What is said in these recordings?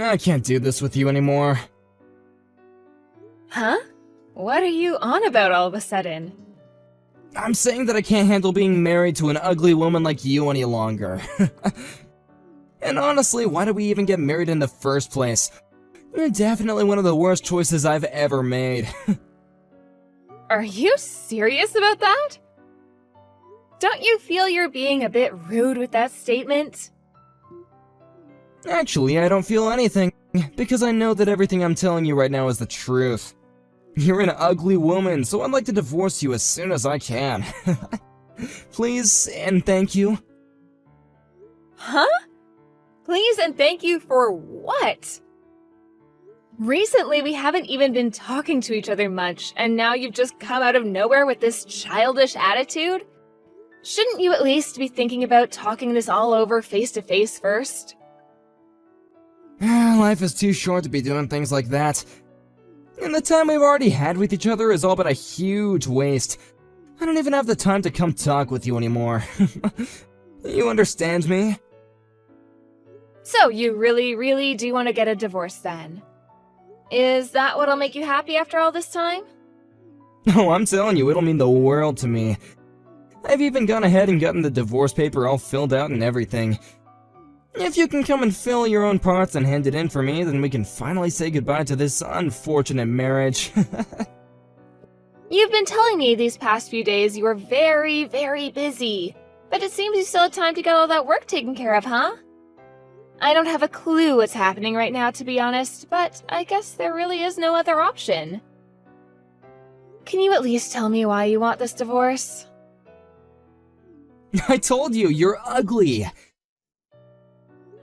I can't do this with you anymore. Huh? What are you on about all of a sudden? I'm saying that I can't handle being married to an ugly woman like you any longer. And honestly, why did we even get married in the first place? You're definitely one of the worst choices I've ever made. Are you serious about that? Don't you feel you're being a bit rude with that statement? Actually, I don't feel anything, because I know that everything I'm telling you right now is the truth. You're an ugly woman, so I'd like to divorce you as soon as I can. Please and thank you. Huh? Please and thank you for what? Recently, we haven't even been talking to each other much, and now you've just come out of nowhere with this childish attitude? Shouldn't you at least be thinking about talking this all over face to face first? Life is too short to be doing things like that. And the time we've already had with each other is all but a huge waste. I don't even have the time to come talk with you anymore. You understand me? So, you really do want to get a divorce then? Is that what'll make you happy after all this time? Oh, I'm telling you, it'll mean the world to me. I've even gone ahead and gotten the divorce paper all filled out and everything. If you can come and fill your own parts and hand it in for me, then we can finally say goodbye to this unfortunate marriage. You've been telling me these past few days you were very busy, but it seems you still have time to get all that work taken care of, huh? I don't have a clue what's happening right now, to be honest, but I guess there really is no other option. Can you at least tell me why you want this divorce? I told you, you're ugly!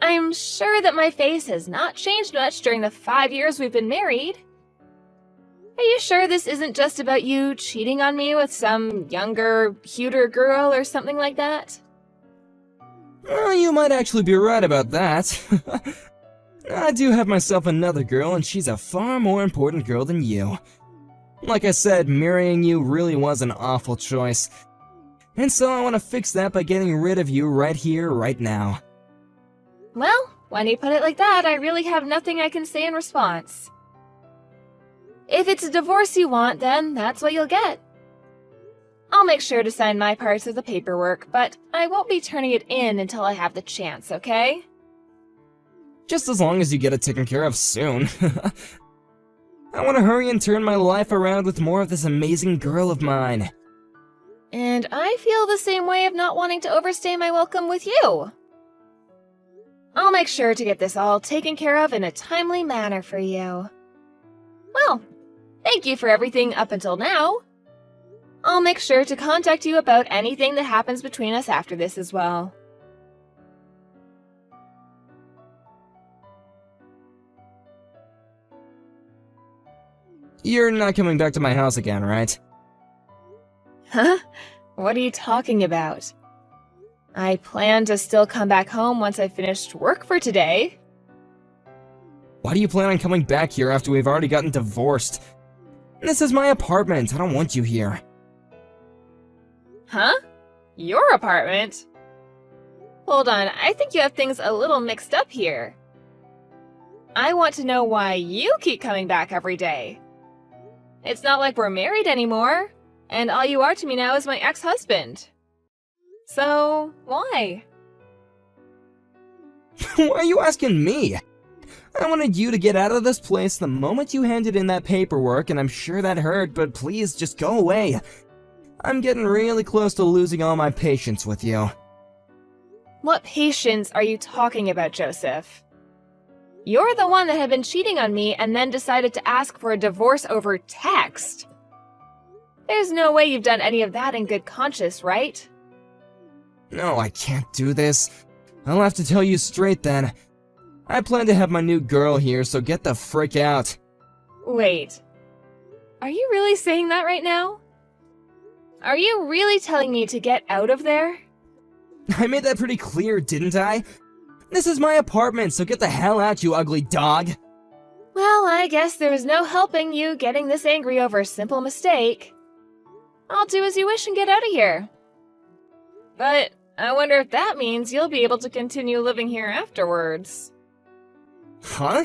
I'm sure that my face has not changed much during the 5 years we've been married. Are you sure this isn't just about you cheating on me with some younger, cuter girl or something like that? Well, you might actually be right about that. I do have myself another girl, and she's a far more important girl than you. Like I said, marrying you really was an awful choice. And so I want to fix that by getting rid of you right here, right now. Well, when you put it like that, I really have nothing I can say in response. If it's a divorce you want, then that's what you'll get. I'll make sure to sign my parts of the paperwork, but I won't be turning it in until I have the chance, okay? Just as long as you get it taken care of soon. I want to hurry and turn my life around with more of this amazing girl of mine. And I feel the same way of not wanting to overstay my welcome with you. I'll make sure to get this all taken care of in a timely manner for you. Well, thank you for everything up until now. I'll make sure to contact you about anything that happens between us after this as well. You're not coming back to my house again, right? Huh? What are you talking about? I plan to still come back home once I finished work for today. Why do you plan on coming back here after we've already gotten divorced? This is my apartment. I don't want you here. Huh? Your apartment? Hold on, I think you have things a little mixed up here. I want to know why you keep coming back every day. It's not like we're married anymore, and all you are to me now is my ex-husband. So, why? Why are you asking me? I wanted you to get out of this place the moment you handed in that paperwork, and I'm sure that hurt, but please just go away. I'm getting really close to losing all my patience with you. What patience are you talking about, Joseph? You're the one that had been cheating on me and then decided to ask for a divorce over text. There's no way you've done any of that in good conscience, right? No, I can't do this. I'll have to tell you straight then. I plan to have my new girl here, so get the frick out. Wait. Are you really saying that right now? Are you really telling me to get out of there? I made that pretty clear, didn't I? This is my apartment, so get the hell out, you ugly dog. Well, I guess there was no helping you getting this angry over a simple mistake. I'll do as you wish and get out of here. But I wonder if that means you'll be able to continue living here afterwards. Huh?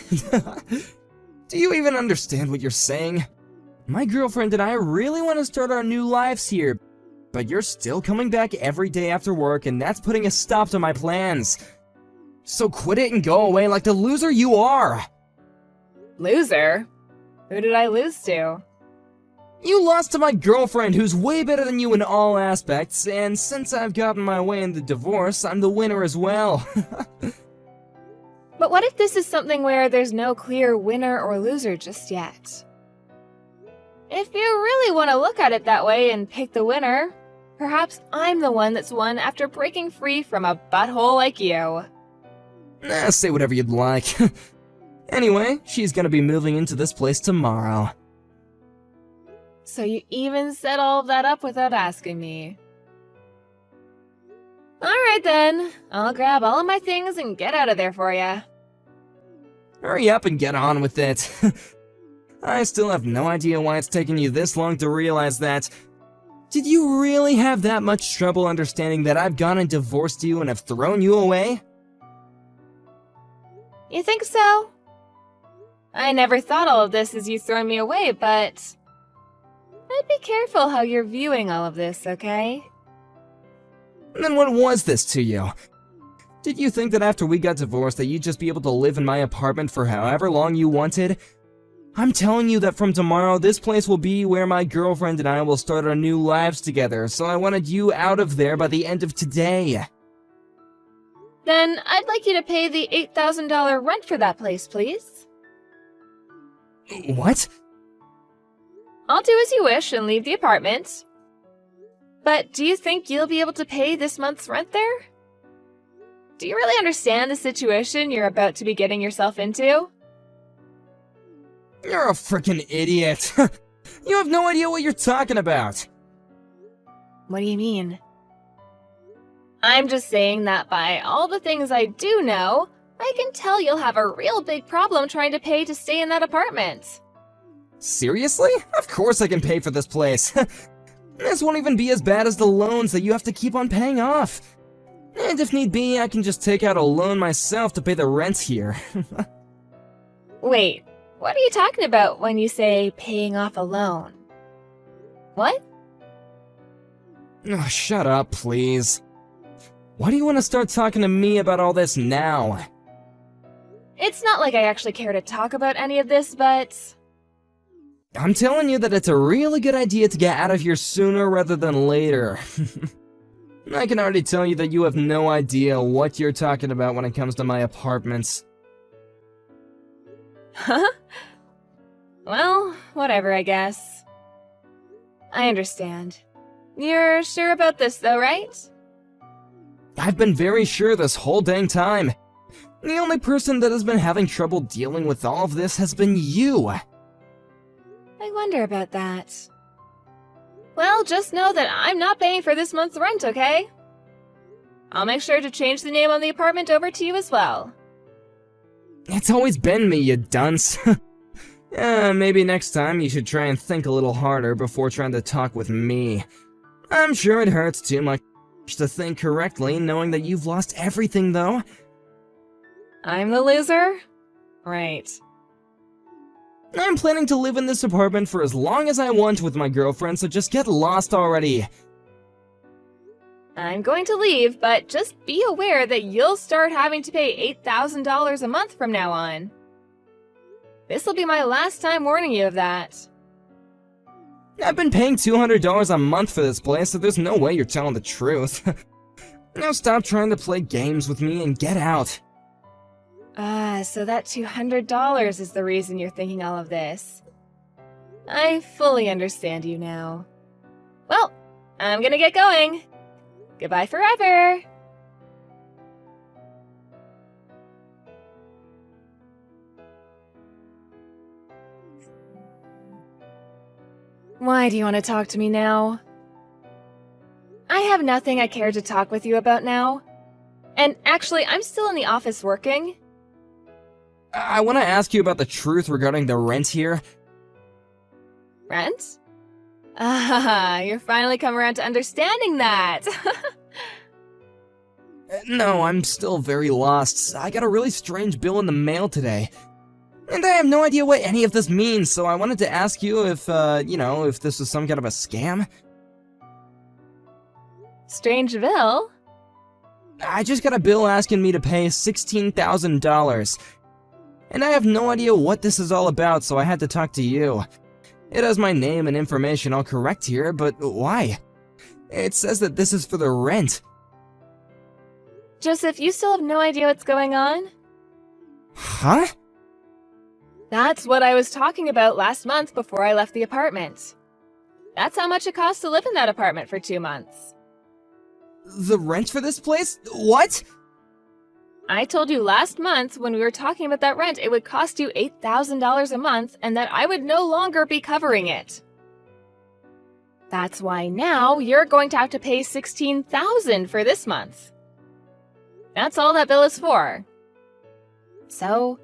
Do you even understand what you're saying? My girlfriend and I really want to start our new lives here, but you're still coming back every day after work, and that's putting a stop to my plans. So quit it and go away like the loser you are! Loser? Who did I lose to? You lost to my girlfriend, who's way better than you in all aspects, and since I've gotten my way in the divorce, I'm the winner as well. But what if this is something where there's no clear winner or loser just yet? If you really want to look at it that way and pick the winner, perhaps I'm the one that's won after breaking free from a butthole like you. Say whatever you'd like. Anyway, she's gonna be moving into this place tomorrow. So you even set all of that up without asking me. Alright then, I'll grab all of my things and get out of there for ya. Hurry up and get on with it. I still have no idea why it's taking you this long to realize that. Did you really have that much trouble understanding that I've gone and divorced you and have thrown you away? You think so? I never thought all of this as you throwing me away, but I'd be careful how you're viewing all of this, okay? Then what was this to you? Did you think that after we got divorced that you'd just be able to live in my apartment for however long you wanted? I'm telling you that from tomorrow, this place will be where my girlfriend and I will start our new lives together, so I wanted you out of there by the end of today. Then I'd like you to pay the $8,000 rent for that place, please. What? I'll do as you wish and leave the apartment. But do you think you'll be able to pay this month's rent there? Do you really understand the situation you're about to be getting yourself into? You're a freaking idiot. You have no idea what you're talking about. What do you mean? I'm just saying that by all the things I do know, I can tell you'll have a real big problem trying to pay to stay in that apartment. Seriously? Of course I can pay for this place. This won't even be as bad as the loans that you have to keep on paying off. And if need be, I can just take out a loan myself to pay the rent here. Wait, what are you talking about when you say paying off a loan? What? Oh, shut up, please. Why do you want to start talking to me about all this now? It's not like I actually care to talk about any of this, but I'm telling you that it's a really good idea to get out of here sooner rather than later. I can already tell you that you have no idea what you're talking about when it comes to my apartments. Huh? Well, whatever, I guess. I understand. You're sure about this, though, right? I've been very sure this whole dang time. The only person that has been having trouble dealing with all of this has been you. I wonder about that. Well, just know that I'm not paying for this month's rent, okay? I'll make sure to change the name on the apartment over to you as well. It's always been me, you dunce. Maybe next time you should try and think a little harder before trying to talk with me. I'm sure it hurts too much to think correctly, knowing that you've lost everything, though. I'm the loser? Right. I'm planning to live in this apartment for as long as I want with my girlfriend, so just get lost already. I'm going to leave, but just be aware that you'll start having to pay $8,000 a month from now on. This will be my last time warning you of that. I've been paying $200 a month for this place, so there's no way you're telling the truth. Now stop trying to play games with me and get out. So that $200 is the reason you're thinking all of this. I fully understand you now. Well, I'm gonna get going. Goodbye forever! Why do you want to talk to me now? I have nothing I care to talk with you about now. And actually, I'm still in the office working. I want to ask you about the truth regarding the rent here. Rent? Ah, you're finally come around to understanding that. No, I'm still very lost. I got a really strange bill in the mail today. And I have no idea what any of this means, so I wanted to ask you if, if this was some kind of a scam. Strange bill? I just got a bill asking me to pay $16,000. And I have no idea what this is all about, so I had to talk to you. It has my name and information all correct here, but why? It says that this is for the rent. Joseph, you still have no idea what's going on? Huh? That's what I was talking about last month before I left the apartment. That's how much it costs to live in that apartment for 2 months. The rent for this place? What? I told you last month when we were talking about that rent it would cost you $8,000 a month and that I would no longer be covering it. That's why now you're going to have to pay $16,000 for this month. That's all that bill is for. So,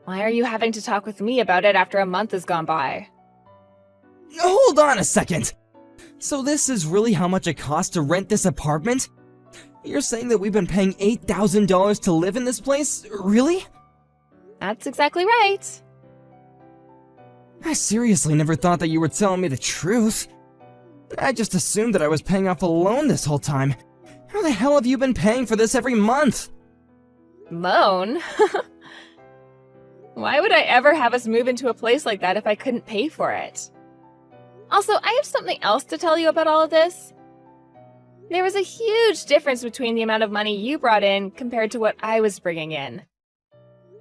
why are you having to talk with me about it after a month has gone by? Hold on a second! So this is really how much it costs to rent this apartment? You're saying that we've been paying $8,000 to live in this place? Really? That's exactly right. I seriously never thought that you were telling me the truth. I just assumed that I was paying off a loan this whole time. How the hell have you been paying for this every month? Loan? Why would I ever have us move into a place like that if I couldn't pay for it? Also, I have something else to tell you about all of this. There was a huge difference between the amount of money you brought in compared to what I was bringing in.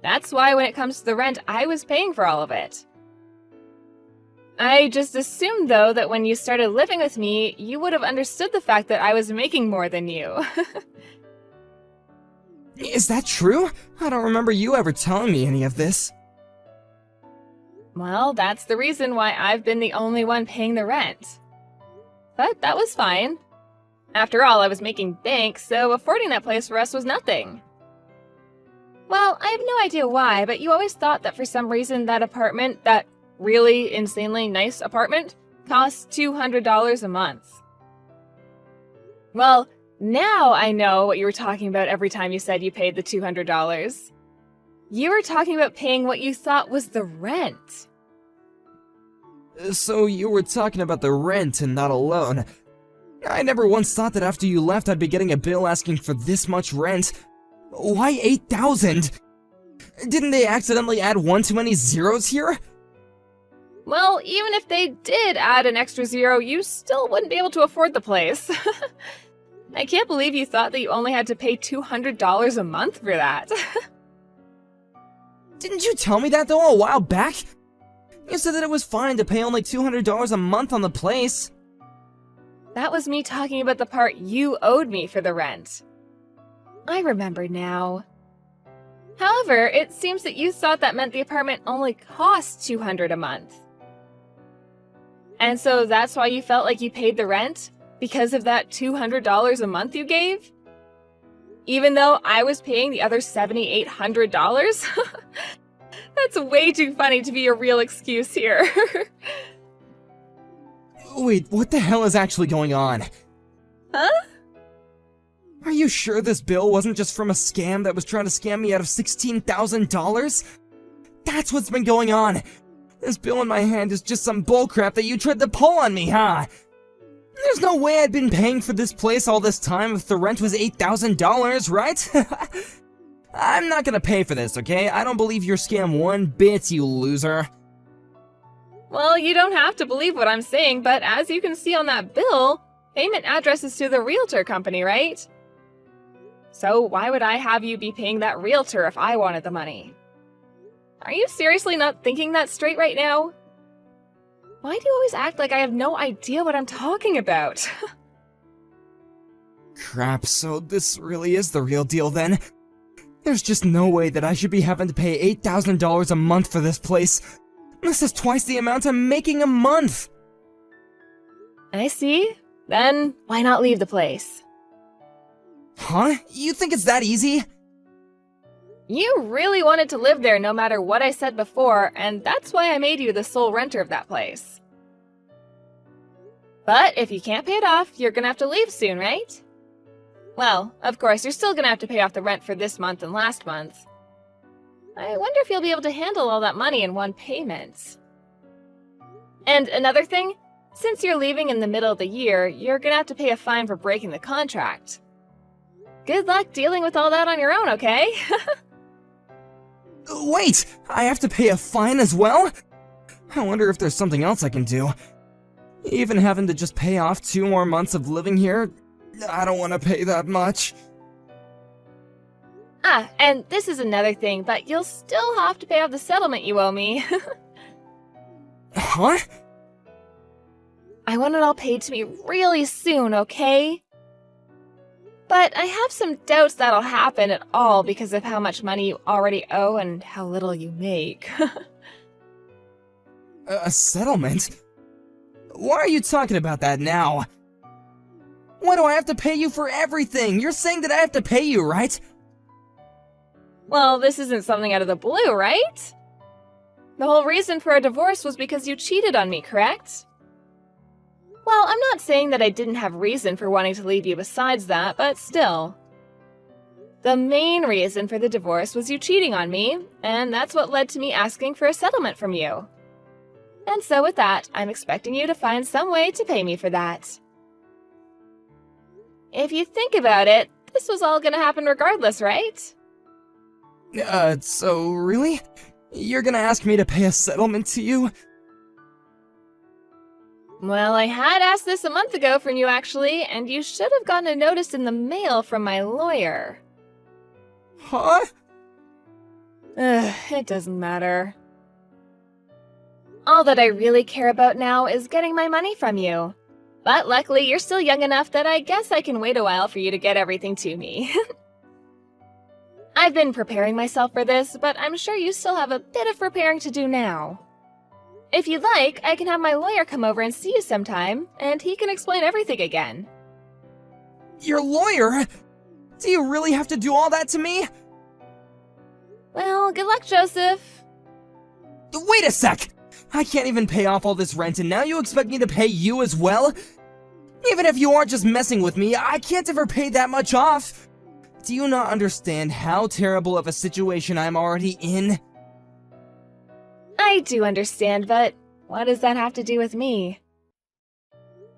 That's why when it comes to the rent, I was paying for all of it. I just assumed, though, that when you started living with me, you would have understood the fact that I was making more than you. Is that true? I don't remember you ever telling me any of this. Well, that's the reason why I've been the only one paying the rent. But that was fine. After all, I was making bank, so affording that place for us was nothing. Well, I have no idea why, but you always thought that for some reason that apartment, that really insanely nice apartment, costs $200 a month. Well, now I know what you were talking about every time you said you paid the $200. You were talking about paying what you thought was the rent. So you were talking about the rent and not a loan. I never once thought that after you left I'd be getting a bill asking for this much rent. Why $8,000? Didn't they accidentally add one too many zeros here? Well, even if they did add an extra zero, you still wouldn't be able to afford the place. I can't believe you thought that you only had to pay $200 a month for that. Didn't you tell me that though a while back? You said that it was fine to pay only $200 a month on the place. That was me talking about the part you owed me for the rent. I remember now. However, it seems that you thought that meant the apartment only cost $200 a month. And so that's why you felt like you paid the rent? Because of that $200 a month you gave? Even though I was paying the other $7,800? That's way too funny to be a real excuse here. Wait, what the hell is actually going on? Huh? Are you sure this bill wasn't just from a scam that was trying to scam me out of $16,000? That's what's been going on. This bill in my hand is just some bullcrap that you tried to pull on me, huh? There's no way I'd been paying for this place all this time if the rent was $8,000, right? I'm not gonna pay for this, okay? I don't believe your scam one bit, you loser. Well, you don't have to believe what I'm saying, but as you can see on that bill, payment address is to the realtor company, right? So why would I have you be paying that realtor if I wanted the money? Are you seriously not thinking that straight right now? Why do you always act like I have no idea what I'm talking about? Crap, so this really is the real deal then? There's just no way that I should be having to pay $8,000 a month for this place. This is twice the amount I'm making a month! I see. Then why not leave the place? Huh? You think it's that easy? You really wanted to live there no matter what I said before, and that's why I made you the sole renter of that place. But if you can't pay it off, you're gonna have to leave soon, right? Well, of course, you're still gonna have to pay off the rent for this month and last month. I wonder if you'll be able to handle all that money in one payment. And another thing, since you're leaving in the middle of the year, you're gonna have to pay a fine for breaking the contract. Good luck dealing with all that on your own, okay? Wait! I have to pay a fine as well? I wonder if there's something else I can do. Even having to just pay off 2 more months of living here, I don't want to pay that much. Ah, and this is another thing, but you'll still have to pay off the settlement you owe me. Huh? I want it all paid to me really soon, okay? But I have some doubts that'll happen at all because of how much money you already owe and how little you make. A settlement? Why are you talking about that now? Why do I have to pay you for everything? You're saying that I have to pay you, right? Well, this isn't something out of the blue, right? The whole reason for our divorce was because you cheated on me, correct? Well, I'm not saying that I didn't have reason for wanting to leave you besides that, but still. The main reason for the divorce was you cheating on me, and that's what led to me asking for a settlement from you. And so with that, I'm expecting you to find some way to pay me for that. If you think about it, this was all gonna happen regardless, right? So really? You're gonna ask me to pay a settlement to you? Well, I had asked this a month ago from you actually, and you should have gotten a notice in the mail from my lawyer. Huh? It doesn't matter. All that I really care about now is getting my money from you. But luckily, you're still young enough that I guess I can wait a while for you to get everything to me. I've been preparing myself for this, but I'm sure you still have a bit of preparing to do now. If you'd like, I can have my lawyer come over and see you sometime, and he can explain everything again. Your lawyer? Do you really have to do all that to me? Well, good luck, Joseph. Wait a sec! I can't even pay off all this rent, and now you expect me to pay you as well? Even if you aren't just messing with me, I can't ever pay that much off! Do you not understand how terrible of a situation I'm already in? I do understand, but what does that have to do with me?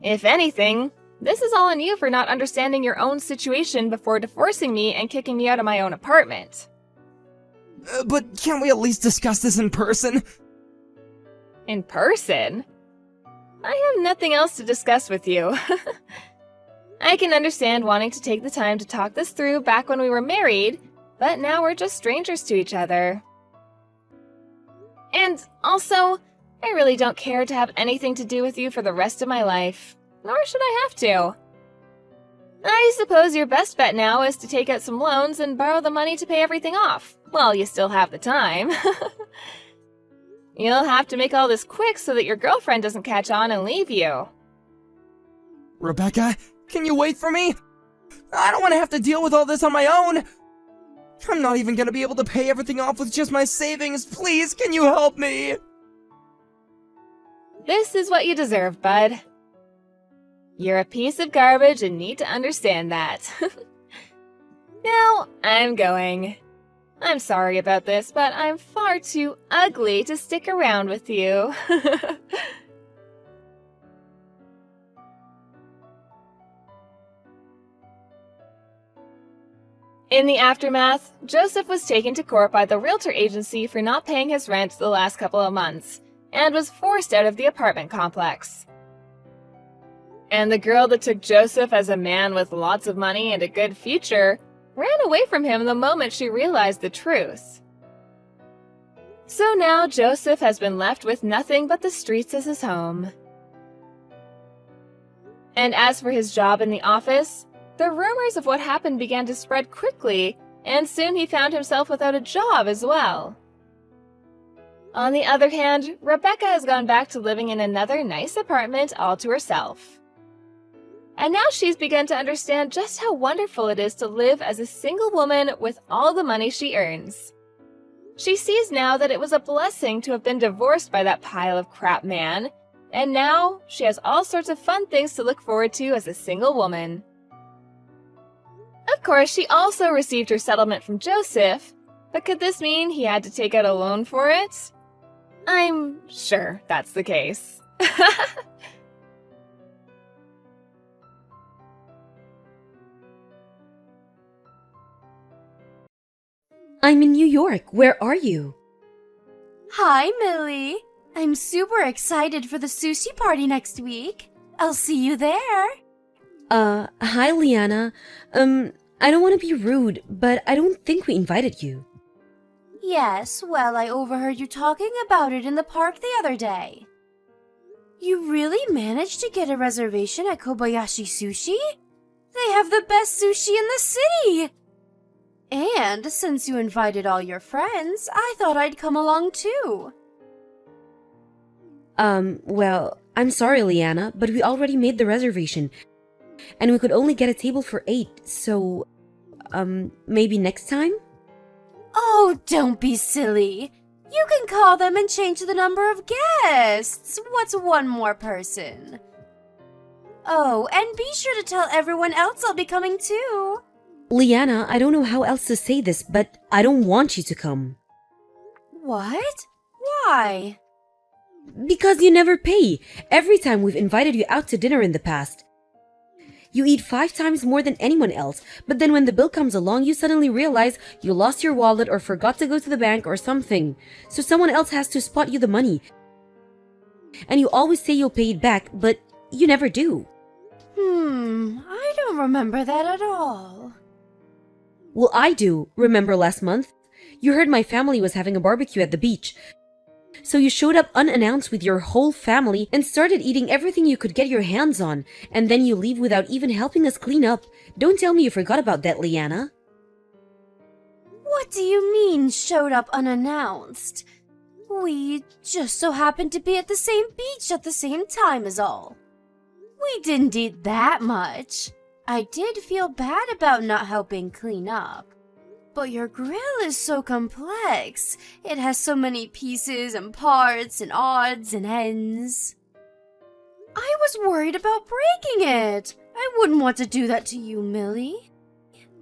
If anything, this is all on you for not understanding your own situation before divorcing me and kicking me out of my own apartment. But can't we at least discuss this in person? In person? I have nothing else to discuss with you. I can understand wanting to take the time to talk this through back when we were married, but now we're just strangers to each other. And also, I really don't care to have anything to do with you for the rest of my life, nor should I have to. I suppose your best bet now is to take out some loans and borrow the money to pay everything off, while you still have the time. You'll have to make all this quick so that your girlfriend doesn't catch on and leave you. Rebecca, can you wait for me? I don't want to have to deal with all this on my own. I'm not even gonna be able to pay everything off with just my savings. Please, can you help me? This is what you deserve, bud. You're a piece of garbage and need to understand that. Now, I'm going. I'm sorry about this, but I'm far too ugly to stick around with you. In the aftermath, Joseph was taken to court by the realtor agency for not paying his rent the last couple of months, and was forced out of the apartment complex. And the girl that took Joseph as a man with lots of money and a good future ran away from him the moment she realized the truth. So now Joseph has been left with nothing but the streets as his home. And as for his job in the office, the rumors of what happened began to spread quickly, and soon he found himself without a job as well. On the other hand, Rebecca has gone back to living in another nice apartment all to herself. And now she's begun to understand just how wonderful it is to live as a single woman with all the money she earns. She sees now that it was a blessing to have been divorced by that pile of crap man, and now she has all sorts of fun things to look forward to as a single woman. Of course, she also received her settlement from Joseph, but could this mean he had to take out a loan for it? I'm sure that's the case. I'm in New York. Where are you? Hi, Millie. I'm super excited for the sushi party next week. I'll see you there. Hi, Liana. I don't want to be rude, but I don't think we invited you. Yes, well, I overheard you talking about it in the park the other day. You really managed to get a reservation at Kobayashi Sushi? They have the best sushi in the city! And since you invited all your friends, I thought I'd come along too. Well, I'm sorry, Liana, but we already made the reservation. And we could only get a table for 8, so, maybe next time? Oh, don't be silly. You can call them and change the number of guests. What's one more person? Oh, and be sure to tell everyone else I'll be coming too. Liana, I don't know how else to say this, but I don't want you to come. What? Why? Because you never pay. Every time we've invited you out to dinner in the past. You eat 5 times more than anyone else, but then when the bill comes along, you suddenly realize you lost your wallet or forgot to go to the bank or something. So someone else has to spot you the money. And you always say you'll pay it back, but you never do. I don't remember that at all. Well, I do. Remember last month? You heard my family was having a barbecue at the beach. So you showed up unannounced with your whole family and started eating everything you could get your hands on, and then you leave without even helping us clean up. Don't tell me you forgot about that, Liana. What do you mean, showed up unannounced? We just so happened to be at the same beach at the same time is all. We didn't eat that much. I did feel bad about not helping clean up. But your grill is so complex. It has so many pieces and parts and odds and ends. I was worried about breaking it. I wouldn't want to do that to you, Millie.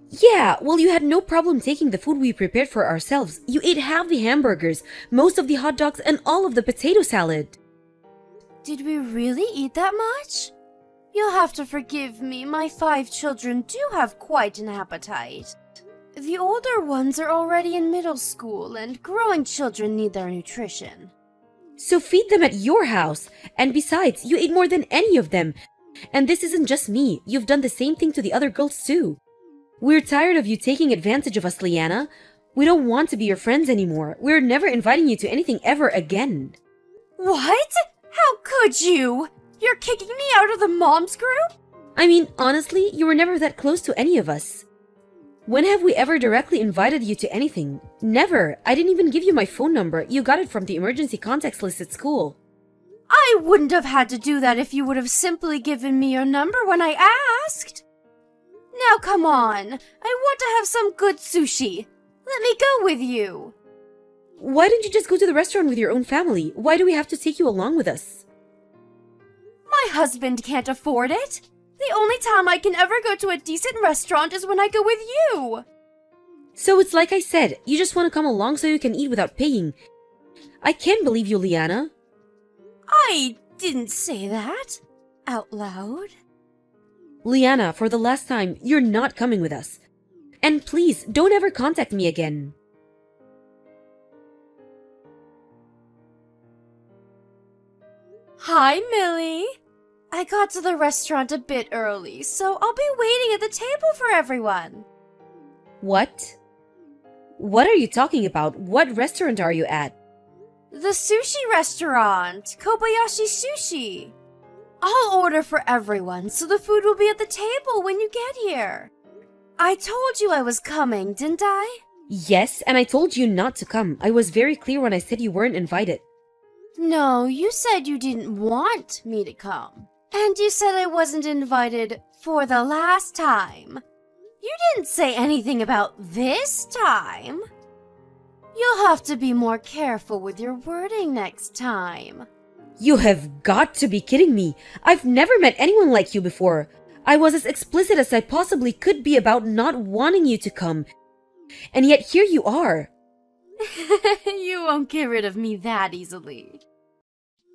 Yeah, well, you had no problem taking the food we prepared for ourselves. You ate half the hamburgers, most of the hot dogs, and all of the potato salad. Did we really eat that much? You'll have to forgive me. My 5 children do have quite an appetite. The older ones are already in middle school, and growing children need their nutrition. So feed them at your house. And besides, you ate more than any of them. And this isn't just me. You've done the same thing to the other girls too. We're tired of you taking advantage of us, Liana. We don't want to be your friends anymore. We're never inviting you to anything ever again. What? How could you? You're kicking me out of the moms group? I mean, honestly, you were never that close to any of us. When have we ever directly invited you to anything? Never. I didn't even give you my phone number. You got it from the emergency contacts list at school. I wouldn't have had to do that if you would have simply given me your number when I asked. Now come on. I want to have some good sushi. Let me go with you. Why don't you just go to the restaurant with your own family? Why do we have to take you along with us? My husband can't afford it. The only time I can ever go to a decent restaurant is when I go with you. So it's like I said, you just want to come along so you can eat without paying. I can't believe you, Liana. I didn't say that out loud. Liana, for the last time, you're not coming with us. And please, don't ever contact me again. Hi, Millie. I got to the restaurant a bit early, so I'll be waiting at the table for everyone. What? What are you talking about? What restaurant are you at? The sushi restaurant, Kobayashi Sushi. I'll order for everyone, so the food will be at the table when you get here. I told you I was coming, didn't I? Yes, and I told you not to come. I was very clear when I said you weren't invited. No, you said you didn't want me to come. And you said I wasn't invited for the last time. You didn't say anything about this time. You'll have to be more careful with your wording next time. You have got to be kidding me. I've never met anyone like you before. I was as explicit as I possibly could be about not wanting you to come. And yet here you are. You won't get rid of me that easily.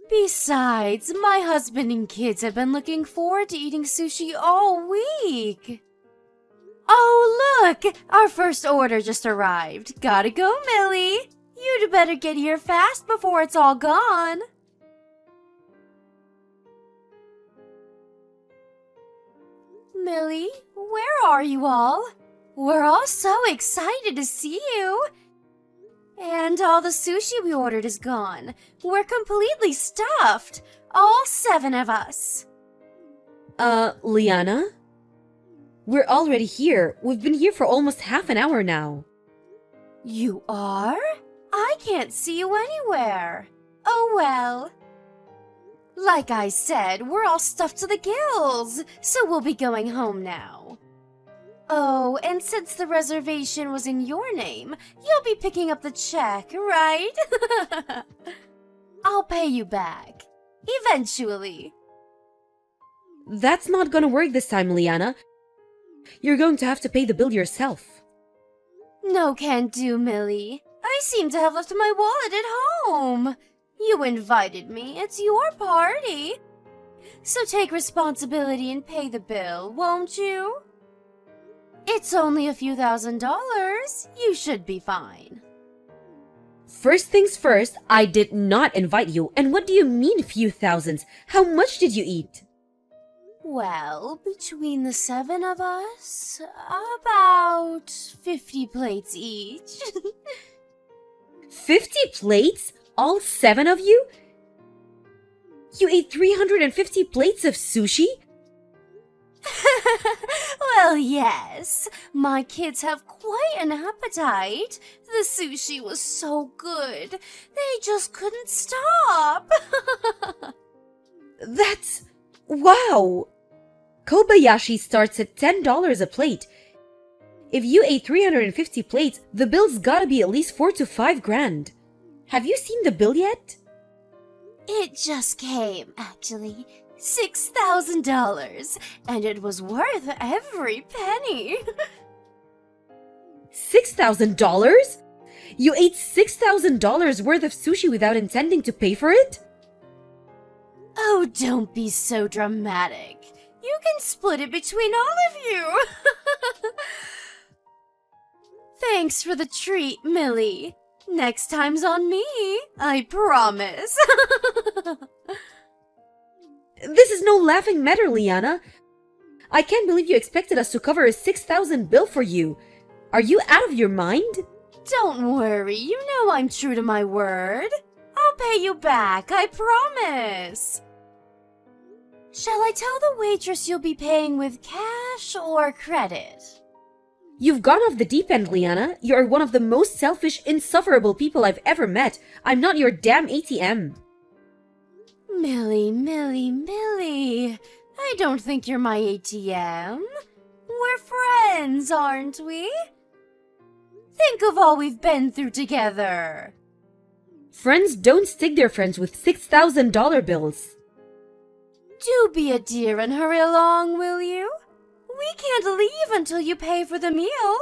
Besides, my husband and kids have been looking forward to eating sushi all week. Oh, look! Our first order just arrived. Gotta go, Millie. You'd better get here fast before it's all gone. Millie, where are you all? We're all so excited to see you. And all the sushi we ordered is gone. We're completely stuffed. All 7 of us. Liana? We're already here. We've been here for almost half an hour now. You are? I can't see you anywhere. Oh well. Like I said, we're all stuffed to the gills, so we'll be going home now. Oh, and since the reservation was in your name, you'll be picking up the check, right? I'll pay you back. Eventually. That's not gonna work this time, Liana. You're going to have to pay the bill yourself. No can do, Millie. I seem to have left my wallet at home. You invited me. It's your party. So take responsibility and pay the bill, won't you? It's only a few $1,000s. You should be fine. First things first, I did not invite you. And what do you mean few thousands? How much did you eat? Well, between the 7 of us, about 50 plates each. 50 plates? All 7 of you? You ate 350 plates of sushi? Well, yes. My kids have quite an appetite. The sushi was so good. They just couldn't stop. That's... wow! Kobayashi starts at $10 a plate. If you ate 350 plates, the bill's gotta be at least 4 to 5 grand. Have you seen the bill yet? It just came, actually. $6,000, and it was worth every penny. $6,000? You ate $6,000 worth of sushi without intending to pay for it? Oh, don't be so dramatic. You can split it between all of you. Thanks for the treat, Millie. Next time's on me, I promise. This is no laughing matter, Liana. I can't believe you expected us to cover a 6,000 bill for you. Are you out of your mind? Don't worry, you know I'm true to my word. I'll pay you back, I promise. Shall I tell the waitress you'll be paying with cash or credit? You've gone off the deep end, Liana. You're one of the most selfish, insufferable people I've ever met. I'm not your damn ATM. Millie. I don't think you're my ATM. We're friends, aren't we? Think of all we've been through together. Friends don't stick their friends with $6,000 bills. Do be a dear and hurry along, will you? We can't leave until you pay for the meal.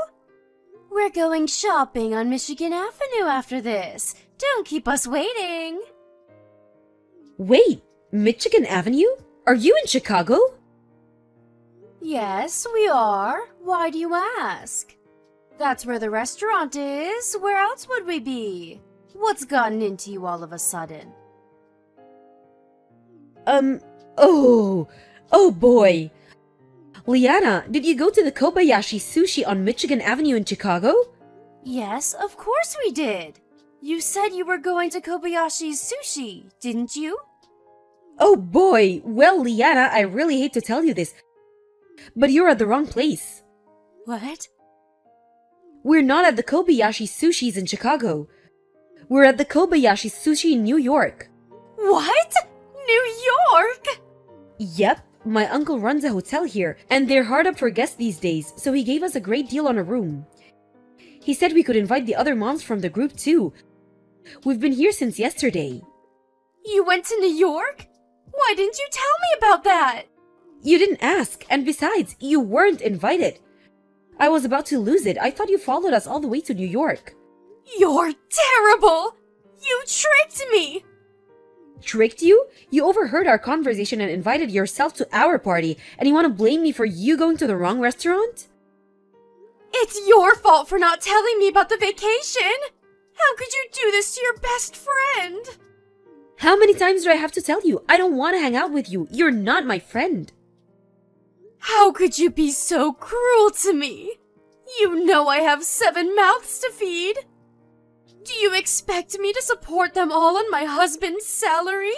We're going shopping on Michigan Avenue after this. Don't keep us waiting. Wait, Michigan Avenue? Are you in Chicago? Yes, we are. Why do you ask? That's where the restaurant is. Where else would we be? What's gotten into you all of a sudden? Oh boy. Liana, did you go to the Kobayashi Sushi on Michigan Avenue in Chicago? Yes, of course we did. You said you were going to Kobayashi's Sushi, didn't you? Oh boy, well Liana, I really hate to tell you this, but you're at the wrong place. What? We're not at the Kobayashi Sushis in Chicago. We're at the Kobayashi Sushi in New York. What? New York? Yep, my uncle runs a hotel here, and they're hard up for guests these days, so he gave us a great deal on a room. He said we could invite the other moms from the group too. We've been here since yesterday. You went to New York? Why didn't you tell me about that? You didn't ask, and besides, you weren't invited. I was about to lose it. I thought you followed us all the way to New York. You're terrible! You tricked me! Tricked you? You overheard our conversation and invited yourself to our party, and you want to blame me for you going to the wrong restaurant? It's your fault for not telling me about the vacation! How could you do this to your best friend? How many times do I have to tell you? I don't want to hang out with you. You're not my friend. How could you be so cruel to me? You know I have 7 mouths to feed. Do you expect me to support them all on my husband's salary?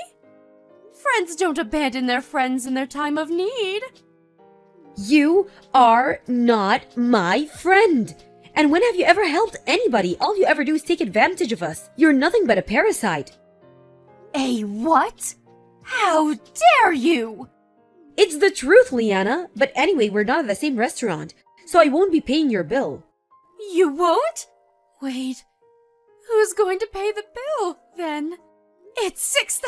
Friends don't abandon their friends in their time of need. You are not my friend. And when have you ever helped anybody? All you ever do is take advantage of us. You're nothing but a parasite. A what? How dare you? It's the truth, Liana. But anyway, we're not at the same restaurant, so I won't be paying your bill. You won't? Wait, who's going to pay the bill, then? It's $6,000!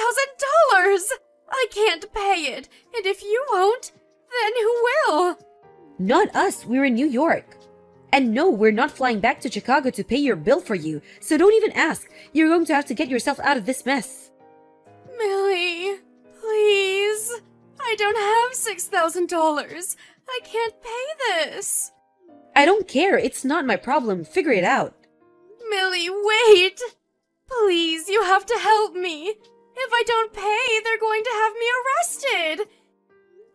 I can't pay it, and if you won't, then who will? Not us. We're in New York. And no, we're not flying back to Chicago to pay your bill for you, so don't even ask. You're going to have to get yourself out of this mess. Millie, please. I don't have $6,000. I can't pay this. I don't care. It's not my problem. Figure it out. Millie, wait. Please, you have to help me. If I don't pay, they're going to have me arrested.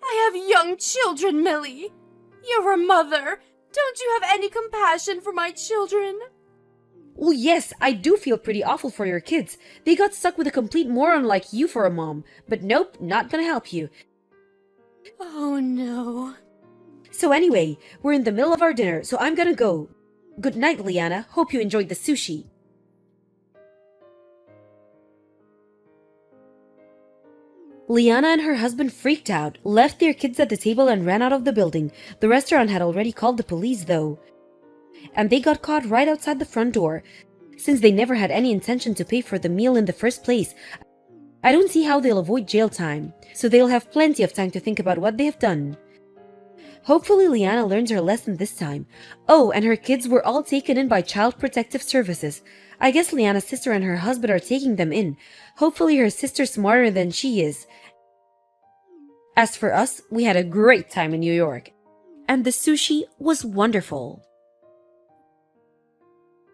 I have young children, Millie. You're a mother. Don't you have any compassion for my children? Well, yes, I do feel pretty awful for your kids. They got stuck with a complete moron like you for a mom. But nope, not gonna help you. Oh no. So anyway, we're in the middle of our dinner, so I'm gonna go. Good night, Liana. Hope you enjoyed the sushi. Liana and her husband freaked out, left their kids at the table and ran out of the building. The restaurant had already called the police though. And they got caught right outside the front door. Since they never had any intention to pay for the meal in the first place, I don't see how they'll avoid jail time, so they'll have plenty of time to think about what they have done. Hopefully Liana learns her lesson this time. Oh, and her kids were all taken in by Child Protective Services. I guess Liana's sister and her husband are taking them in. Hopefully her sister's smarter than she is. As for us, we had a great time in New York. And the sushi was wonderful.